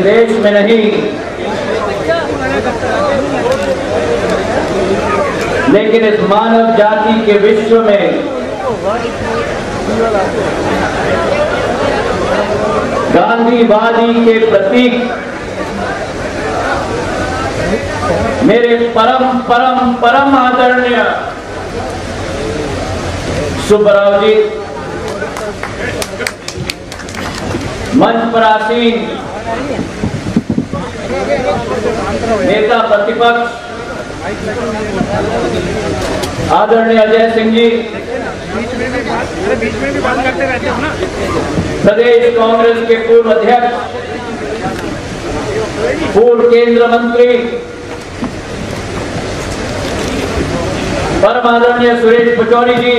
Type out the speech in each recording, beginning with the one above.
देश में नहीं, लेकिन इस मानव जाति के विश्व में गांधीवादी के प्रतीक मेरे परम परम परम आदरणीय सुब्बराव जी, मंच पर आसीन नेता प्रतिपक्ष आदरणीय अजय सिंह जी, प्रदेश कांग्रेस के पूर्व अध्यक्ष, पूर्व केंद्र मंत्री परम आदरणीय सुरेश पचौरी जी,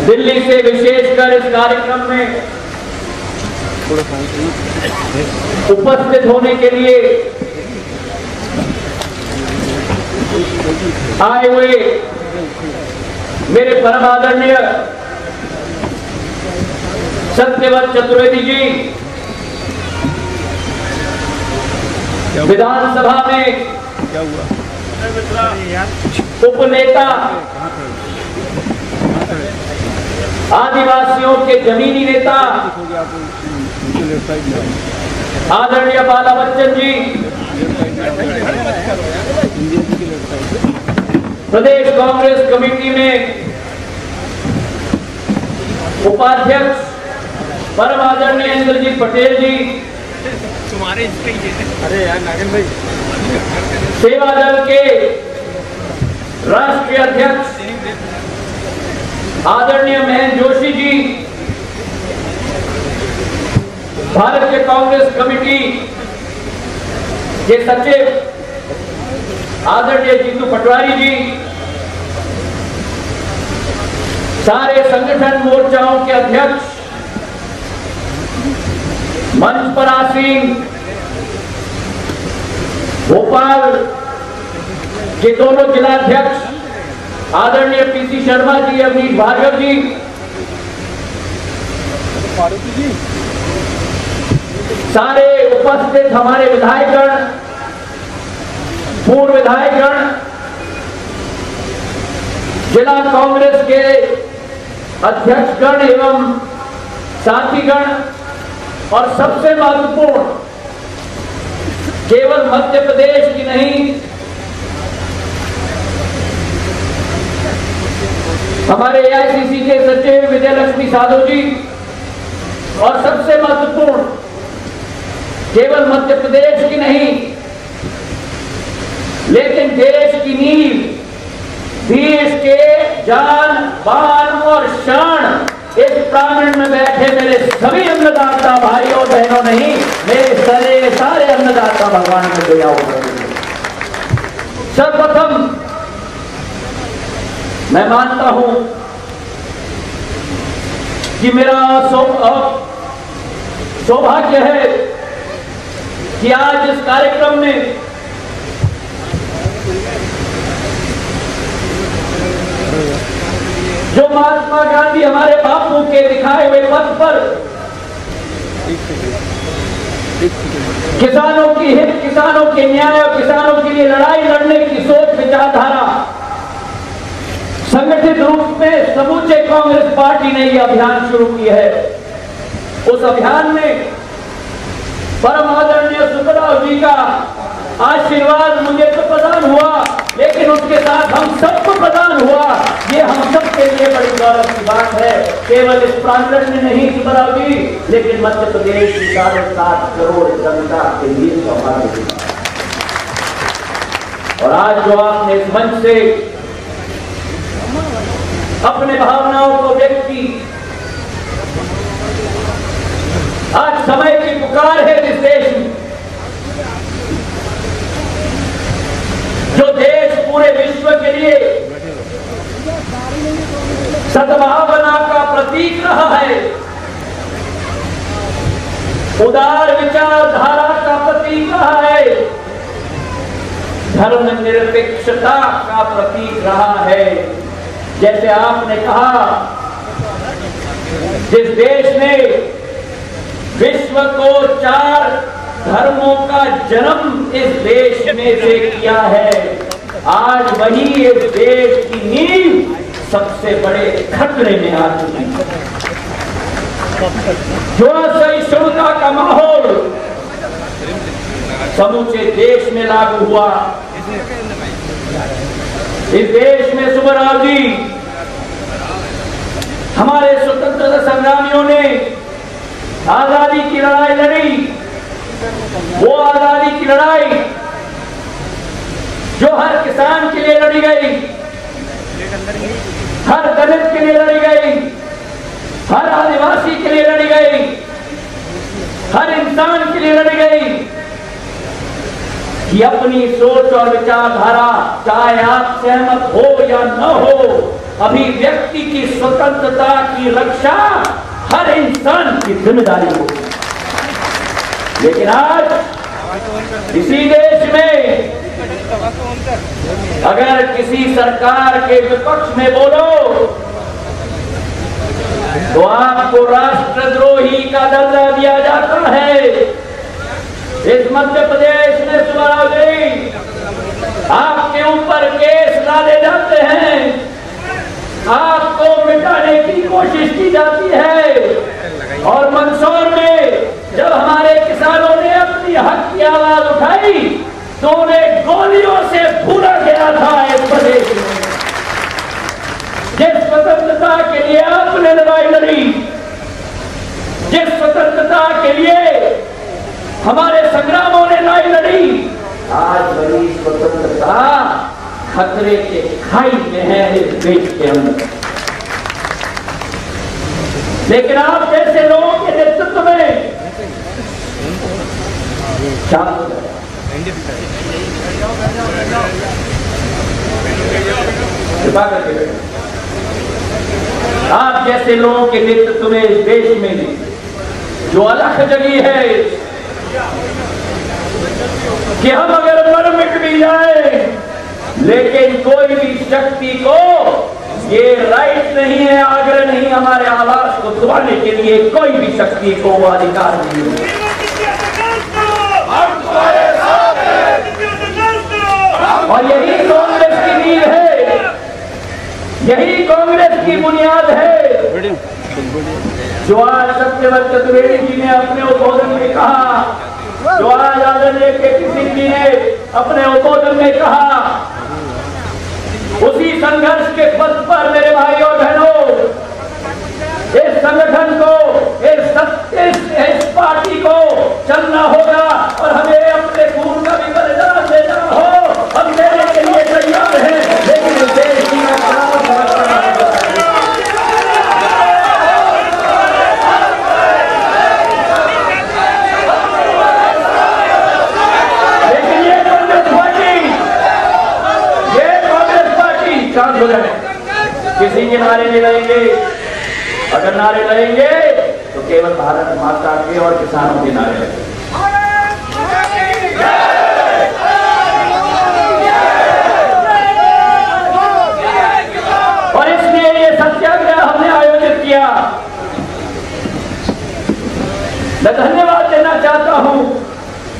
दिल्ली से विशेषकर इस कार्यक्रम में उपस्थित होने के लिए आए हुए मेरे परम आदरणीय सत्यव्रत चतुर्वेदी जी, विधानसभा में उपनेता, आदिवासियों के जमीनी नेता आदरणीय बाला बच्चन जी, प्रदेश कांग्रेस कमेटी में उपाध्यक्ष परम आदरणीय इंद्रजीत पटेल जी, तुम्हारे अरे यार नागेंद्र भाई, सेवा दल के राष्ट्रीय अध्यक्ष आदरणीय महेंद्र जोशी जी, भारतीय कांग्रेस कमेटी के सचिव आदरणीय जीतू पटवारी जी, सारे संगठन मोर्चाओं के अध्यक्ष, मंच पर आसीन भोपाल के दोनों जिलाध्यक्ष आदरणीय पीसी शर्मा जी, अवनीश भार्गव जी, सारे उपस्थित हमारे विधायकगण, पूर्व विधायकगण, जिला कांग्रेस के अध्यक्षगण एवं साथीगण, और सबसे महत्वपूर्ण, केवल मध्य प्रदेश की नहीं, हमारे एआईसीसी के सचिव विजयलक्ष्मी साधु जी, और सबसे महत्वपूर्ण, केवल मध्य प्रदेश की नहीं लेकिन देश की नींव, देश के जान बान और शान इस प्रांगण में बैठे मेरे सभी अन्नदाता भाई और बहनों नहीं, मेरे सारे अन्नदाता भगवान में दया हो। सर्वप्रथम मैं मानता हूं कि मेरा सौभाग्य है कि आज इस कार्यक्रम में जो महात्मा गांधी हमारे बापू के दिखाए हुए पथ पर किसानों की हित, किसानों के न्याय और किसानों के लिए लड़ाई लड़ने की सोच, विचारधारा संगठित रूप में समूचे कांग्रेस पार्टी ने यह अभियान शुरू किया है। उस अभियान में परम आदरणीय सुब्बराव जी का आशीर्वाद मुझे तो प्रदान हुआ, लेकिन उसके साथ हम सबको प्रदान हुआ। ये हम सब के लिए बड़ी गौरव की बात है, केवल इस प्रांगण में नहीं सुब्बराव जी, लेकिन मध्य प्रदेश की 7.5 करोड़ जनता के लिए सौभाग्य। और आज जो आपने इस मंच से अपने भावनाओं को व्यक्त की, आज समय की पुकार है इस देश में, जो देश पूरे विश्व के लिए सद्भावना का प्रतीक रहा है, उदार विचारधारा का प्रतीक रहा है, धर्मनिरपेक्षता का प्रतीक रहा है। जैसे आपने कहा जिस देश ने विश्व को 4 धर्मों का जन्म इस देश में से किया है, आज वही इस देश की नींव सबसे बड़े खतरे में आ चुकी है। जो असहिष्णुता का माहौल समूचे देश में लागू हुआ, इस देश में सुब्बराव जी हमारे स्वतंत्रता संग्रामियों ने आजादी की लड़ाई लड़ी। वो आजादी की लड़ाई जो हर किसान के लिए लड़ी गई, हर दलित के लिए लड़ी गई, हर आदिवासी के लिए लड़ी गई, हर इंसान के लिए लड़ी गई कि अपनी सोच और विचारधारा, चाहे आप सहमत हो या न हो, अभिव्यक्ति की स्वतंत्रता की रक्षा हर इंसान की जिम्मेदारी हो। लेकिन आज इसी देश में अगर किसी सरकार के विपक्ष में बोलो तो आपको राष्ट्रद्रोही का दर्जा दिया जाता है। इस मध्य प्रदेश में सुब्बराव जी आपके ऊपर केस डाले जाते हैं, आपको मिटाने की कोशिश की जाती है। और मंदसौर में जब हमारे किसानों ने अपनी हक की आवाज उठाई तो उन्हें गोलियों से भूला गया था। इस प्रदेश में जिस स्वतंत्रता के लिए आपने लड़ाई लड़ी, जिस स्वतंत्रता के लिए हमारे संग्रामों ने लड़ाई लड़ी, आज वही स्वतंत्रता खतरे के खाई में है इस देश के अंदर। लेकिन आप जैसे लोगों के नेतृत्व में आप जैसे लोगों के नेतृत्व में इस देश में जो अलख जगी है कि हम अगर मर मिट भी जाए, लेकिन कोई भी शक्ति को ये राइट नहीं है, आग्रह नहीं, हमारे आवाज को दबाने के लिए कोई भी शक्ति को वो अधिकार नहीं है। और यही कांग्रेस की नींव है, यही कांग्रेस की बुनियाद है। जो आज सत्यव्रत चतुर्वेदी जी ने अपने उद्बोधन में कहा, जो आज आदरणीय के.पी. सिंह जी ने अपने उद्बोधन में कहा, उसी संघर्ष के पथ पर मेरे भाइयों बहनों, इस संगठन को, इस पार्टी को चलना होगा और हमें अपने खून का भी बलिदान देना हो। हम देने के लिए तैयार हैं, लेकिन इस देश की हो जाए, किसी के नारे नहीं लगेंगे। अगर नारे लगेंगे तो केवल भारत माता के और किसानों के नारे लगेंगे। और इसलिए ये सत्याग्रह हमने आयोजित किया। मैं धन्यवाद देना चाहता हूं,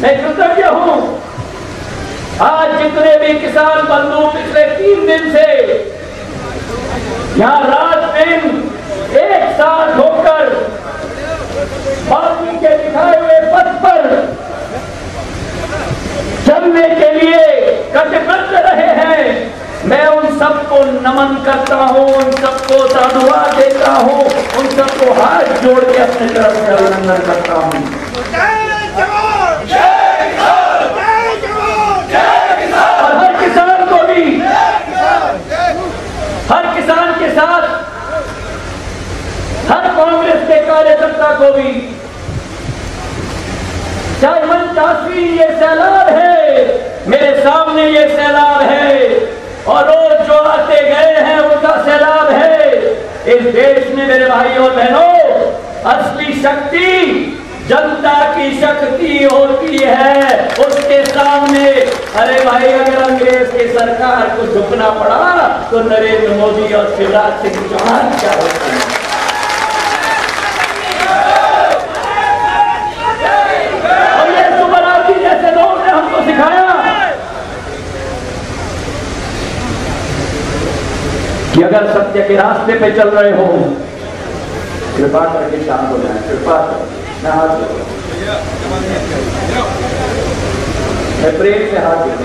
मैं कृतज्ञ हूं। आज जितने भी किसान बंधु पिछले 3 दिन से यहाँ रात दिन एक साथ होकर बापू के दिखाए हुए पथ पर चलने के लिए कटिबद्ध रहे हैं, मैं उन सबको नमन करता हूं, उन सबको साधुवाद देता हूं, उन सबको हाथ जोड़ के अपने तरफ से अभिनंदन करता हूं। और हर किसान को भी, हर किसान के साथ हर कांग्रेस के कार्यकर्ता को भी, चाहे मनचासी ये सैलाब है, मेरे सामने ये सैलाब है और रोज जो आते गए हैं उनका सैलाब है। इस देश में मेरे भाइयों और बहनों, असली शक्ति जनता की शक्ति होती है। उसके सामने अरे भाई, अगर अंग्रेज की सरकार को झुकना पड़ा तो नरेंद्र मोदी और शिवराज सिंह चौहान क्या होते हैं। कि अगर सत्य के रास्ते पे चल रहे हो, कृपा करके शांत हो जाए। कृपा मैं हाथ जोड़, मैं प्रेम से हाथ जोड़।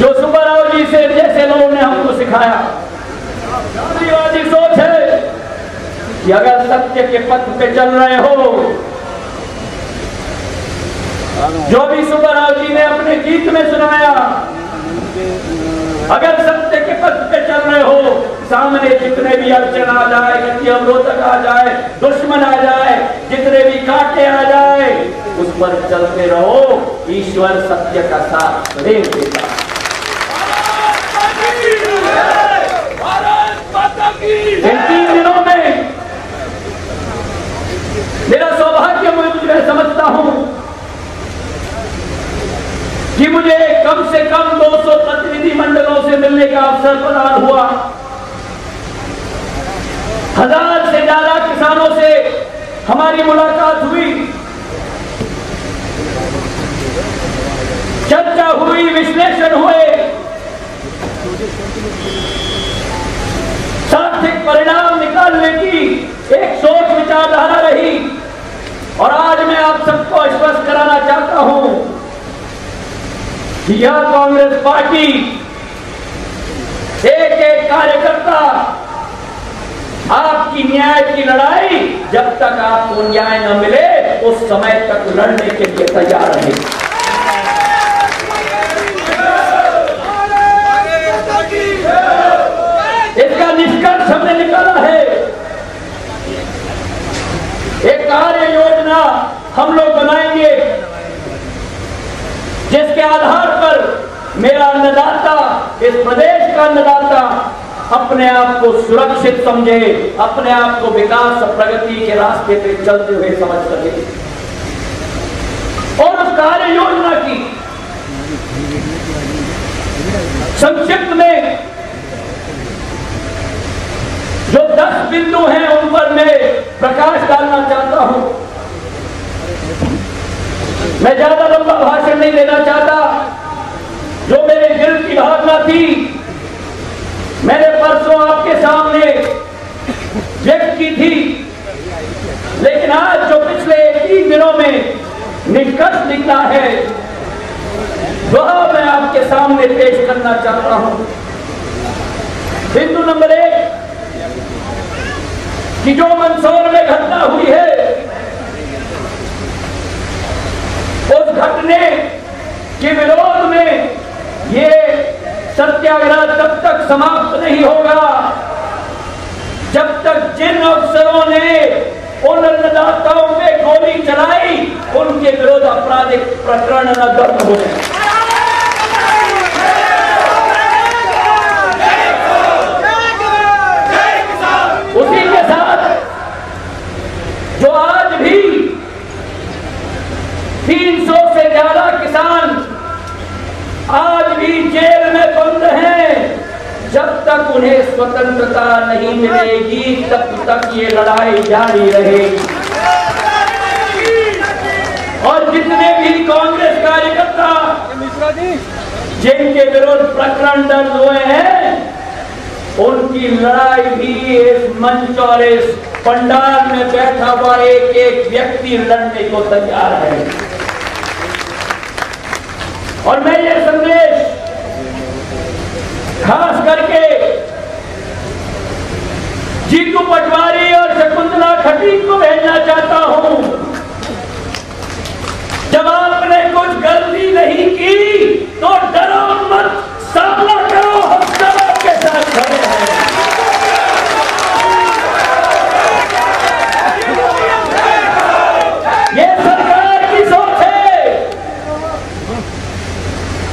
जो सुब्बाराव जी से जैसे लोगों ने हमको सिखाया, गांधीवादी सोच है कि अगर सत्य के पथ पे चल रहे हो, जो भी सुब्बाराव जी ने अपने गीत में सुनाया, अगर सत्य के पथ पे चल रहे हो, सामने जितने भी अड़चन आ जाए, गति अवरोधक आ जाए, दुश्मन आ जाए, जितने भी कांटे आ जाए, उस पर चलते रहो। ईश्वर सत्य का साथ सदैव देता है। इन 3 दिनों में मेरा सौभाग्य, मैं समझता हूं कि मुझे कम से कम 200 प्रतिनिधि मंडलों से मिलने का अवसर प्रदान हुआ। 1000 से ज्यादा किसानों से हमारी मुलाकात हुई, चर्चा हुई, विश्लेषण हुए, सार्थक परिणाम निकालने की एक सोच विचारधारा रही। और आज मैं आप सबको स्पष्ट कराना चाहता हूं कि यह कांग्रेस पार्टी, एक एक कार्यकर्ता आपकी न्याय की लड़ाई जब तक आपको न्याय न मिले उस समय तक लड़ने के लिए तैयार रहेगी। इसका निष्कर्ष हमने निकाला है। एक कार्य योजना हम लोग बनाएंगे जिसके आधार पर मेरा अन्नदाता, इस प्रदेश का अन्नदाता अपने आप को सुरक्षित समझे, अपने आप को विकास और प्रगति के रास्ते पे चलते हुए समझ सके। और उस कार्य योजना की संक्षिप्त में जो 10 बिंदु हैं उन पर मैं प्रकाश डालना चाहता हूं। मैं ज्यादा लंबा भाषण नहीं देना चाहता। जो मेरे दिल की भावना थी मैंने परसों आपके सामने व्यक्त की थी, लेकिन आज जो पिछले 3 दिनों में निष्कर्ष निकला है वह मैं आपके सामने पेश करना चाहता हूं। बिंदु नंबर 1 कि जो मंदसौर में घटना हुई है, उस घटने के विरोध में ये सत्याग्रह तब तक समाप्त नहीं होगा जब तक जिन अफसरों ने उन अन्नदाताओं पे गोली चलाई उनके विरुद्ध आपराधिक प्रकरण न दर्ज हो जाए। उसी के साथ जो आज भी 300 से ज्यादा किसान आज भी जेल में बंद हैं, जब तक उन्हें स्वतंत्रता नहीं मिलेगी तब तक ये लड़ाई जारी रहेगी। और जितने भी कांग्रेस कार्यकर्ता जिनके विरुद्ध प्रकरण दर्ज हुए हैं उनकी लड़ाई भी इस मंच और इस पंडाल में बैठा हुआ एक एक व्यक्ति लड़ने को तैयार है। और मैं ये संदेश खास करके जीतू पटवारी और शकुंतला खटीक को भेजना चाहता हूं। जब आपने कुछ गलती नहीं की तो डरो मत, सामना करो, हम सब आपके साथ खड़े हैं। ये सरकार की सोच है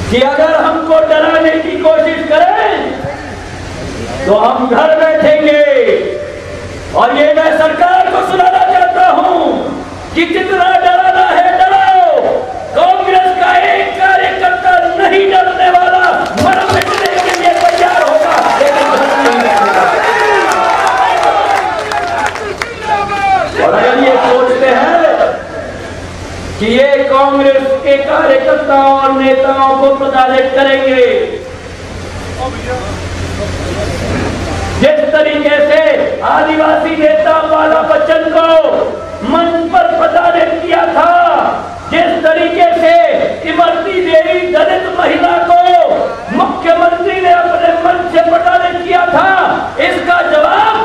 कि अगर हमको डराने की कोशिश करें तो हम घर बैठेंगे। और ये मैं सरकार को सुनाना चाहता हूं कि जितना डराना है डराओ, कांग्रेस का एक कार्यकर्ता नहीं डरने वाला, मर मिटने के लिए तैयार होगा, लेकिन और अगर ये सोच के कार्यकर्ताओं और नेताओं को प्रताड़ित करेंगे। जिस तरीके से आदिवासी नेता बाला बच्चन को मंच पर प्रताड़ित किया था, जिस तरीके से इमरती देवी दलित महिला को मुख्यमंत्री ने अपने मंच से प्रताड़ित किया था, इसका जवाब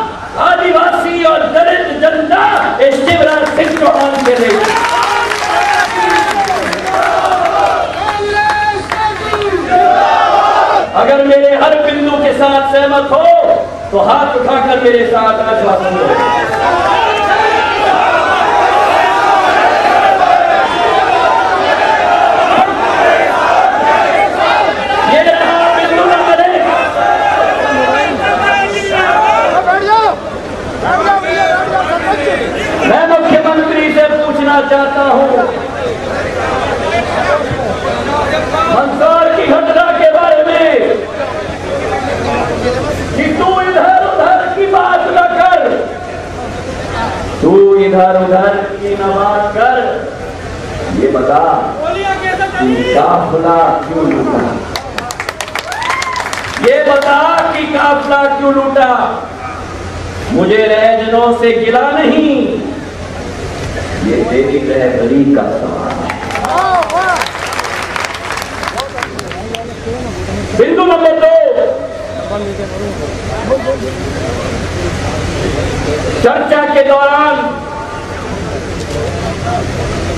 आदिवासी और दलित जनता शिवराज सिंह चौहान के देगी। अगर मेरे हर बिंदु के साथ सहमत हो तो हाथ उठाकर मेरे साथ आश्वासन दो। ये रहा बिंदु नंबर 1। मैं मुख्यमंत्री से पूछना चाहता हूं, मंदसौर की घटना के बारे में कि तू इधर उधर की बात न कर, तू इधर उधर की न बात कर, ये बता कि काफिला क्यों लूटा, ये बता कि काफिला क्यों लूटा। मुझे रहजनों से गिला नहीं, ये तेरी रहबरी का सवाल है। बिंदु नंबर 2, चर्चा के दौरान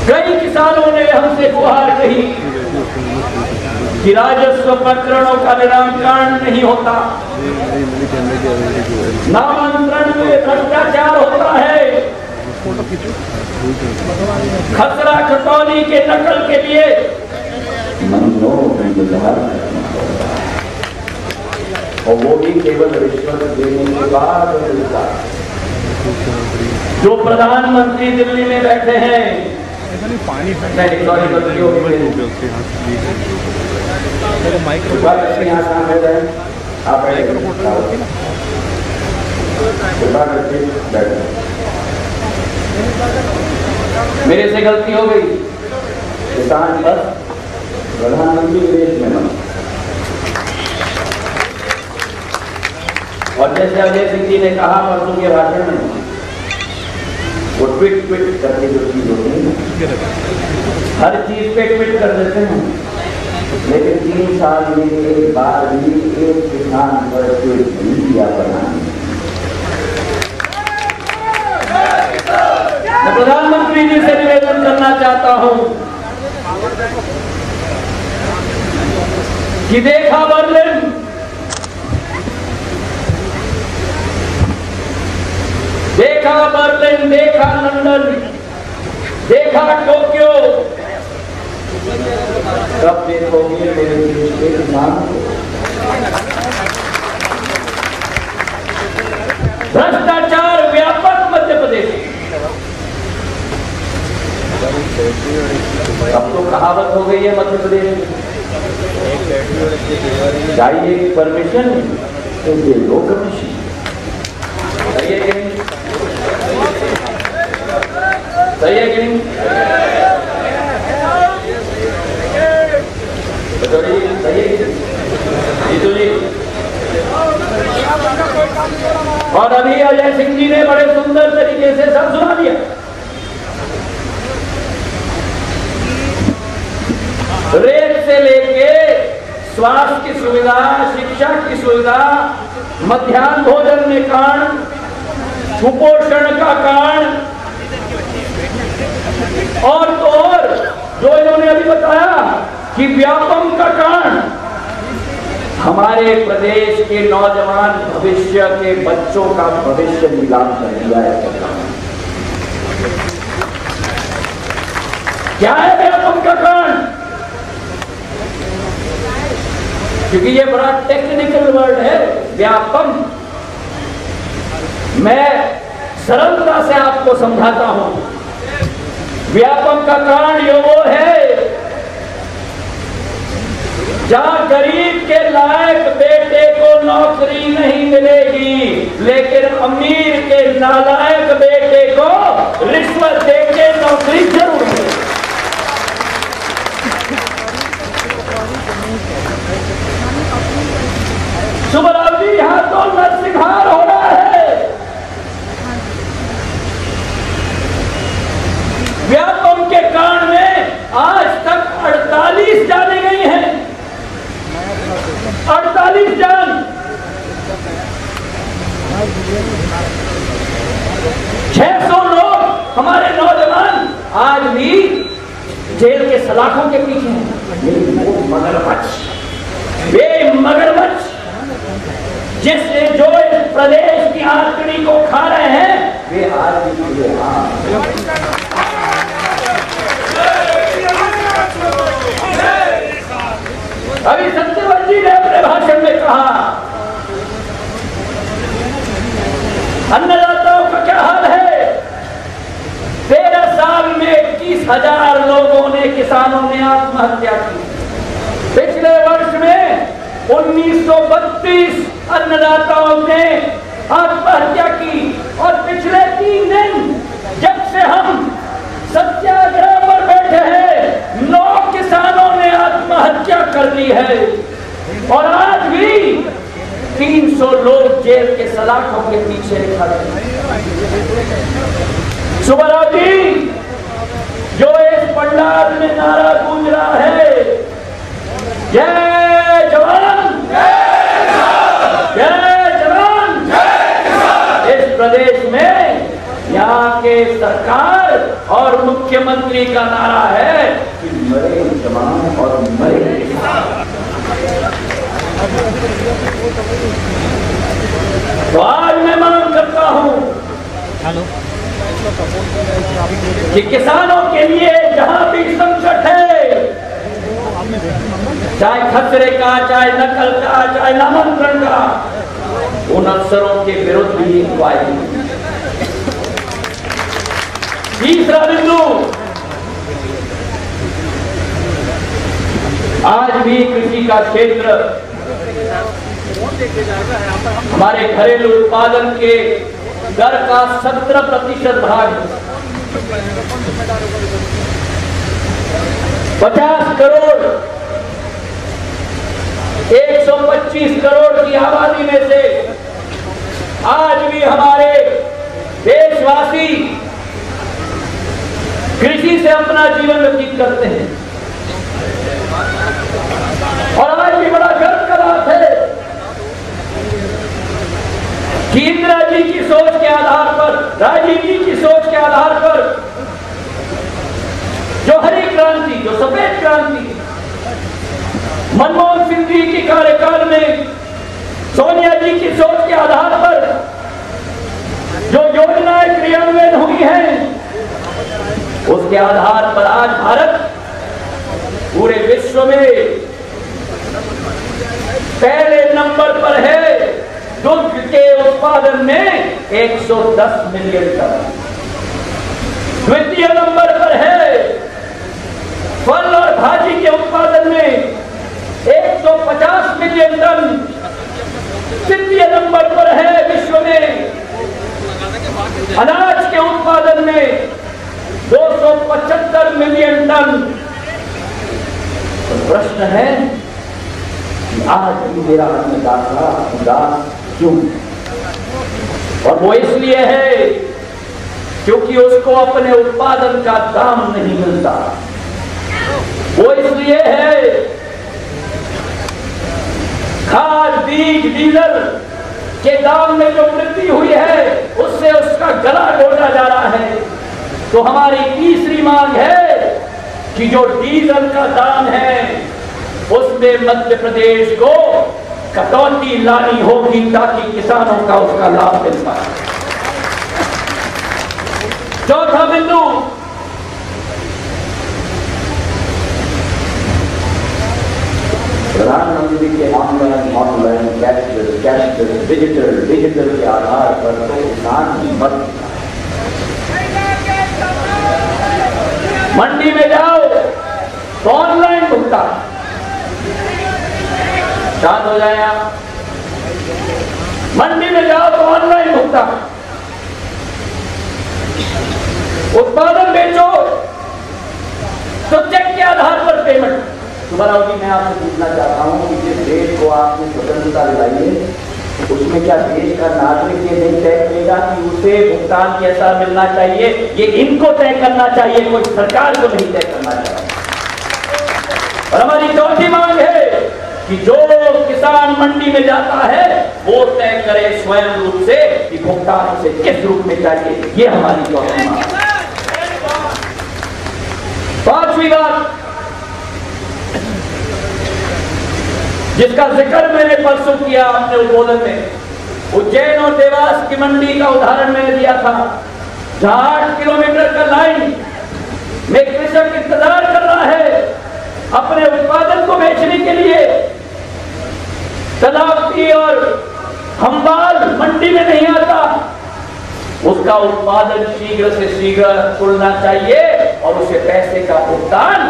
कई किसानों ने हमसे गुहार कही कि राजस्व प्रकरणों का निराकरण नहीं होता, नामांतरण में भ्रष्टाचार होता है, खसरा खतौनी के नकल के लिए और वो भी केवल रिश्वत देने के बाद। जो प्रधानमंत्री दिल्ली में बैठे हैं, मेरे से गलती हो गई, किसान बस प्रधानमंत्री विदेश में बना। और जैसे अजय सिंह जी ने कहा परसों के भाषण में, वो ट्वीट करके जो चीज होती है, हर चीज पे ट्वीट कर देते हैं, लेकिन 3 साल में एक बार भी एक किसान पर ट्वीट नहीं किया प्रधानमंत्री। मैं प्रधानमंत्री जी से निवेदन करना चाहता हूं कि देखा बर्लिन, देखा बर्लिन, देखा लंदन, देखा टोक्यो, कब देखोगे मेरे देश के किसान को? भ्रष्टाचार व्यापक मध्य प्रदेश। अब तो कहावत हो गई है मध्य प्रदेश में, चाहिए परमिशन तो ये लो कमीशन। सही है कि नहीं? सही है कि नहीं? सही है जीतू जी। और अभी अजय सिंह जी ने बड़े सुंदर तरीके से सब सुना दिया। रेल से लेके स्वास्थ्य की सुविधा, शिक्षा की सुविधा, मध्याह्न भोजन में कांड, कुपोषण का कांड, और तो और जो इन्होंने अभी बताया कि व्यापम का कांड, हमारे प्रदेश के नौजवान भविष्य के बच्चों का भविष्य नीलाम कर दिया है। क्या है व्यापम का कांड? क्योंकि ये बड़ा टेक्निकल वर्ड है व्यापम। मैं सरलता से आपको समझाता हूं। व्यापम का कांड ये वो है जहां गरीब के लायक बेटे को नौकरी नहीं मिलेगी, लेकिन अमीर के नालायक बेटे को रिश्वत देके नौकरी जरूर मिलेगी। सलाखों के पीछे हैं। वो मगरमच्छ, वे मगरमच्छ जिससे जो इस प्रदेश की आंतड़ी को खा रहे हैं, वे आज भी अभी सत्यवत जी ने अपने भाषण में कहा, अन्नदाताओं का क्या हाल है। 13 साल में 21,000 लोगों ने, किसानों ने आत्महत्या की। पिछले वर्ष में 1932 अन्नदाताओं ने आत्महत्या की और पिछले 3 दिन जब से हम सत्याग्रह पर बैठे हैं 9 किसानों ने आत्महत्या कर ली है और आज भी 300 लोग जेल के सलाखों के पीछे खड़े हैं। सुब्बाराव जी, जो इस पंडाल में नारा गूंज रहा है, जय जवान जय जवान, इस प्रदेश में यहाँ के सरकार और मुख्यमंत्री का नारा है कि मरे जवान और मरे किसान। तो आज मैं मांग करता हूँ कि किसानों के लिए जहाँ भी संकट है, चाहे खतरे का, चाहे नकल का, चाहे नामांतरण का, उन अफसरों के विरुद्ध भी इंक्वायरी। तीसरा बिंदु, आज भी कृषि का क्षेत्र हमारे घरेलू उत्पादन के दर का 17% भाग है। 50 करोड़ 125 करोड़ की आबादी में से आज भी हमारे देशवासी कृषि से अपना जीवन व्यतीत करते हैं। और आज भी बड़ा गर्व का बात है कि इंदिरा जी की सोच के आधार पर, राजीव जी की सोच के आधार पर, जो हरी क्रांति, जो सफेद क्रांति मनमोहन सिंह जी के कार्यकाल में, सोनिया जी की सोच के आधार पर जो योजनाएं क्रियान्वयन हुई हैं, उसके आधार पर आज भारत पूरे विश्व में पहले नंबर पर है। दूध के उत्पादन में 110 मिलियन टन, द्वितीय नंबर पर है फल और भाजी के उत्पादन में 150 मिलियन टन, तृतीय नंबर पर है विश्व में अनाज के उत्पादन में 275 मिलियन टन। तो प्रश्न है कि आज भी मेरा अन्नदाता उदास क्यों? और वो इसलिए है क्योंकि उसको अपने उत्पादन का दाम नहीं मिलता। वो इसलिए है खाद, बीज, डीजल के दाम में जो वृद्धि हुई है उससे उसका गला घोटा जा रहा है। तो हमारी तीसरी मांग है कि जो डीजल का दाम है उसमें मध्य प्रदेश को कटौती लानी होगी ताकि किसानों का उसका लाभ मिल पाए। चौथा बिंदु, प्रधानमंत्री के ऑनलाइन कैशलेस डिजिटल के आधार पर तो किसान की मत। मंडी में जाओ तो ऑनलाइन भुगतान, शांत हो जाए आप। मंडी में जाओ तो ऑनलाइन भुगतान, उत्पादन बेचो तो चेक के आधार पर पेमेंट। सुब्बाराव जी, मैं आपसे पूछना चाहता हूं कि जिस देश को आपने स्वतंत्रता दिलाई है उसमें क्या देश का नागरिक ये नहीं तय करेगा कि उसे भुगतान कैसा मिलना चाहिए? ये इनको तय करना चाहिए, कोई सरकार को नहीं तय करना चाहिए। और हमारी चौथी मांग है कि जो किसान मंडी में जाता है वो तय करे स्वयं रूप से कि भुगतान उसे किस रूप में चाहिए। ये हमारी चौथी मांग। पांचवी बात, जिसका जिक्र मैंने परसों किया अपने उद्बोधन में। उज्जैन और देवास की मंडी का उदाहरण मैंने दिया था, जहां 8 किलोमीटर का लाइन में कृषक इंतजार कर रहा है अपने उत्पादन को बेचने के लिए। तलावती और हम्बाल मंडी में नहीं आता, उसका उत्पादन शीघ्र से शीघ्र खुलना चाहिए और उसे पैसे का भुगतान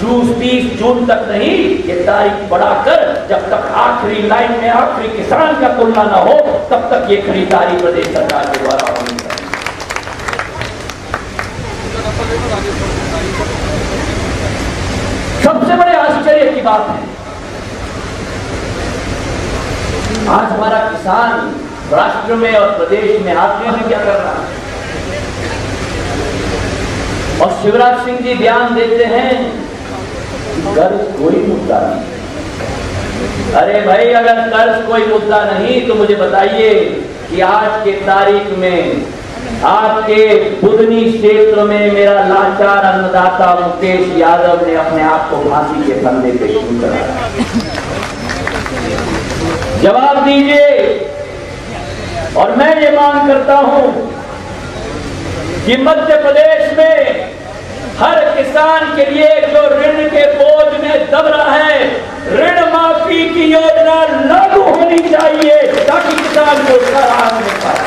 30 जून तक नहीं, ये तारीख बढ़ाकर जब तक आखिरी लाइन में आखिरी किसान का खुलना ना हो तब तक ये खरीदारी प्रदेश सरकार के द्वारा होनी चाहिए। सबसे बड़े आश्चर्य की बात है, आज हमारा किसान राष्ट्र में और प्रदेश में हाथ में क्या कर रहा है। और शिवराज सिंह जी बयान देते हैं कर्ज कोई मुद्दा नहीं। अरे भाई, अगर कर्ज कोई मुद्दा नहीं तो मुझे बताइए कि आज के तारीख में आपके बुधनी क्षेत्र में मेरा लाचार अन्नदाता मुकेश यादव ने अपने आप को फांसी के फंदे पे क्यों कराया? जवाब दीजिए। और मैं ये मांग करता हूं कि मध्य प्रदेश में हर किसान के लिए जो ऋण के बोझ में दब रहा है, ऋण माफी की योजना लागू होनी चाहिए ताकि किसान को उसका राहत मिल पाए।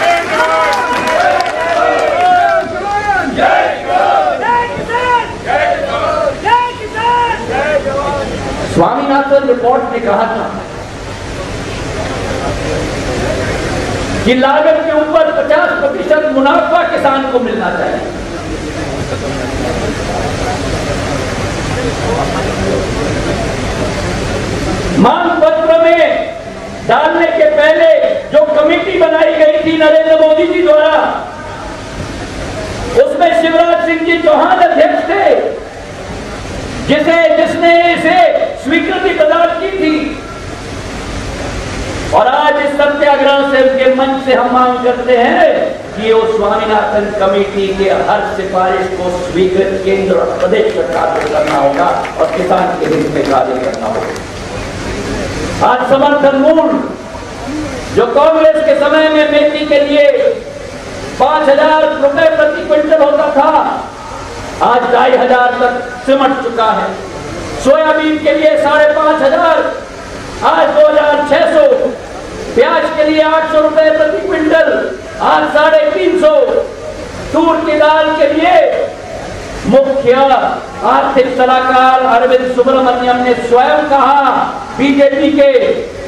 स्वामीनाथन रिपोर्ट ने कहा था कि लागत के ऊपर 50% मुनाफा किसान को मिलना चाहिए। मांग पत्र में डालने के पहले जो कमेटी बनाई गई थी नरेंद्र मोदी जी द्वारा, उसमें शिवराज सिंह जी चौहान अध्यक्ष थे, जिसने इसे स्वीकृति प्रदान की थी। और आज इस सत्याग्रह से उनके मंच से हम मांग करते हैं कि वो स्वामीनाथन कमेटी के हर सिफारिश को स्वीकृत केंद्र और प्रदेश सरकार को करना होगा और किसान के हित में कार्य करना होगा। आज समर्थन मूल्य जो कांग्रेस के समय में मेथी के लिए 5,000 रुपए प्रति क्विंटल होता था, आज 2,500 तक सिमट चुका है। सोयाबीन के लिए 5,500, आज 2,600। प्याज के लिए 800 रुपए प्रति क्विंटल, आज 350। तूर की दाल के लिए मुख्य आर्थिक सलाहकार अरविंद सुब्रमण्यम ने स्वयं कहा बीजेपी के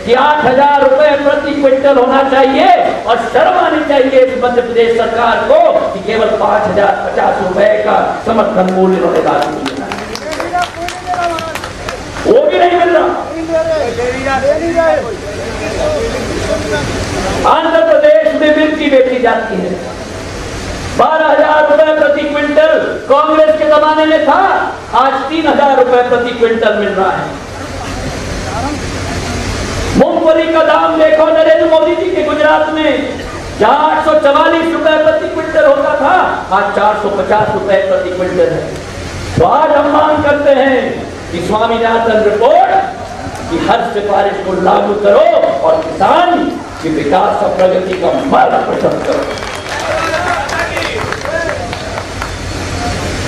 कि 8,000 रुपए प्रति क्विंटल होना चाहिए और शर्म आनी चाहिए इस मध्य प्रदेश सरकार को कि केवल 5,050 रुपए का समर्थन मूल्य उन्होंने लागू किया, वो भी नहीं मिल रहा। आंध्र प्रदेश में मिर्ची बेची जाती है, 12,000 रुपए प्रति क्विंटल कांग्रेस के जमाने में था, आज 3,000 रुपए प्रति क्विंटल मिल रहा है। मूंगफली का दाम देखो नरेंद्र मोदी जी के गुजरात में, जहां 844 रुपए प्रति क्विंटल होता था, आज 450 रुपए प्रति क्विंटल है। तो आज हम मांग करते हैं कि स्वामीनाथन रिपोर्ट की हर सिफारिश को लागू करो और किसान की विकास और प्रगति का मार्ग प्रशस्त करो।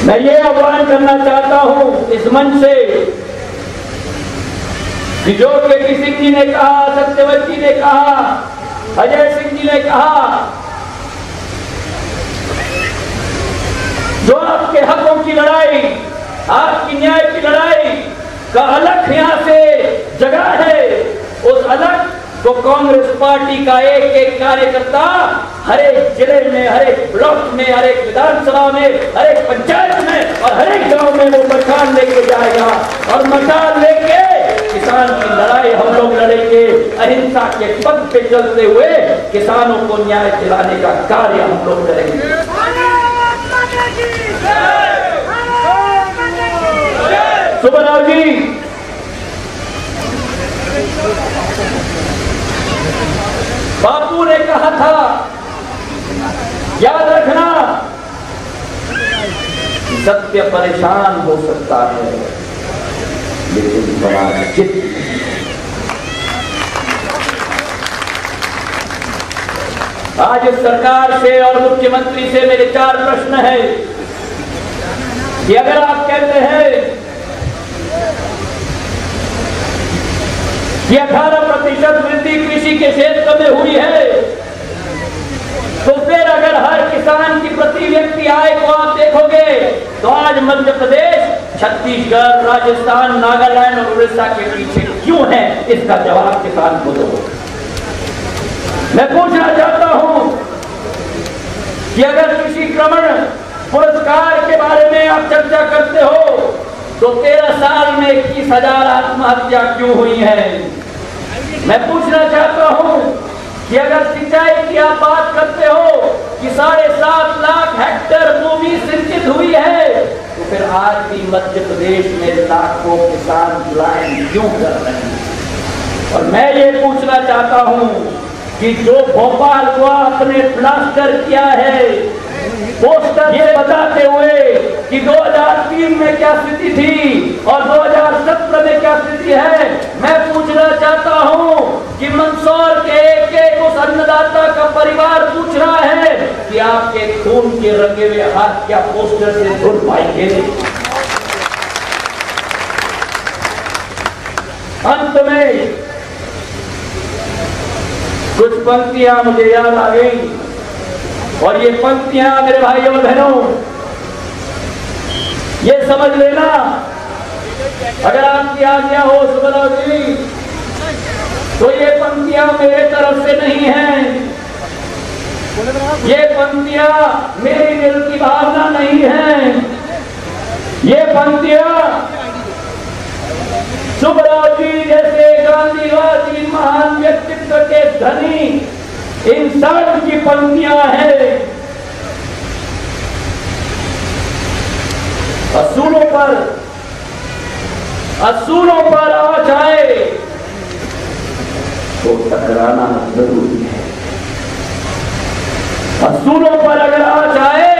मैं ये आह्वान करना चाहता हूं इस मंच से कि जो केपी सिंह जी ने कहा, सत्यवत जी ने कहा, अजय सिंह जी ने कहा, जो आपके हकों की लड़ाई, आपकी न्याय की लड़ाई का अलग यहां से जगह है, उस अलग तो कांग्रेस पार्टी का एक एक कार्यकर्ता हर एक जिले में, हर एक ब्लॉक में, हर एक विधानसभा में, हर एक पंचायत में और हर एक गांव में वो मशाल लेके जाएगा और मशाल लेके किसान की लड़ाई हम लोग लड़ेंगे। अहिंसा के पथ पे चलते हुए किसानों को न्याय दिलाने का कार्य हम लोग करेंगे। सुब्बराव जी, बापू ने कहा था, याद रखना, सत्य परेशान हो सकता है लेकिन बड़ा चित्त आज इस सरकार से और मुख्यमंत्री से मेरे 4 प्रश्न है कि अगर आप कहते हैं कि 18% वृद्धि कृषि के क्षेत्र में हुई है, तो फिर अगर हर किसान की प्रति व्यक्ति आय को आप देखोगे तो आज मध्य प्रदेश, छत्तीसगढ़, राजस्थान, नागालैंड और उड़ीसा के पीछे क्यों है? इसका जवाब किसान को दो। मैं पूछना चाहता हूं कि अगर कृषि क्रमण पुरस्कार के बारे में आप चर्चा करते हो तो 13 साल में 21,000 आत्महत्या क्यों हुई है? मैं पूछना चाहता हूं कि अगर सिंचाई की आप बात करते हो कि 7.5 लाख हेक्टेयर भूमि सिंचित हुई है, तो फिर आज भी मध्य प्रदेश में लाखों किसान पलायन क्यों कर रहे हैं? और मैं ये पूछना चाहता हूं कि जो भोपाल को आपने प्लास्टर किया है पोस्टर ये बताते हुए कि 2003 में क्या स्थिति थी और 2017 में क्या स्थिति है, मैं पूछना चाहता हूं कि मंदसौर के एक उस अन्नदाता का परिवार पूछ रहा है कि आपके खून के रंगे हुए हाथ क्या पोस्टर से धुल पाएंगे? अंत में कुछ पंक्तियां मुझे याद आ गई और ये पंक्तियां मेरे भाइयों और बहनों ये समझ लेना, अगर आपकी आज्ञा हो सुबह जी, तो ये पंक्तियां मेरे तरफ से नहीं हैं, ये पंक्तियां मेरी दिल की भावना नहीं है, ये पंक्तियां सुब्बाराव जी जैसे गांधीवादी महान व्यक्तित्व के धनी इंसान की पंक्तियां हैं। असूलों पर आ जाए तो टकराना जरूरी है। असूलों पर अगर आ जाए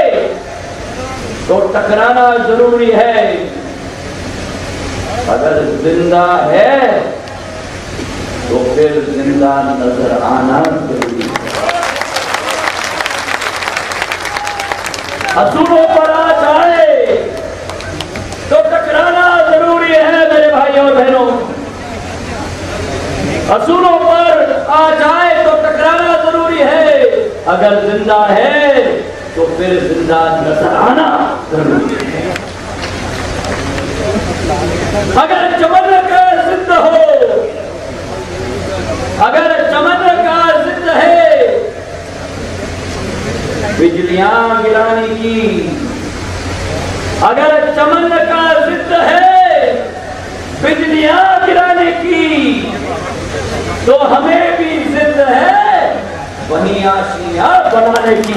तो टकराना जरूरी है। अगर जिंदा है तो फिर जिंदा नजर आना जरूरी है। असूलों पर आ जाए तो टकराना जरूरी है मेरे भाइयों और बहनों। असूलों पर आ जाए तो टकराना जरूरी है। अगर जिंदा है तो फिर जिंदा नजर आना जरूरी है। अगर चमत्कार सिद्ध हो, अगर चमत्कार सिद्ध है बिजलियां गिराने की, अगर चमत्कार सिद्ध है बिजलियां गिराने की, तो हमें भी सिद्ध है वहीं आशियां बनाने की।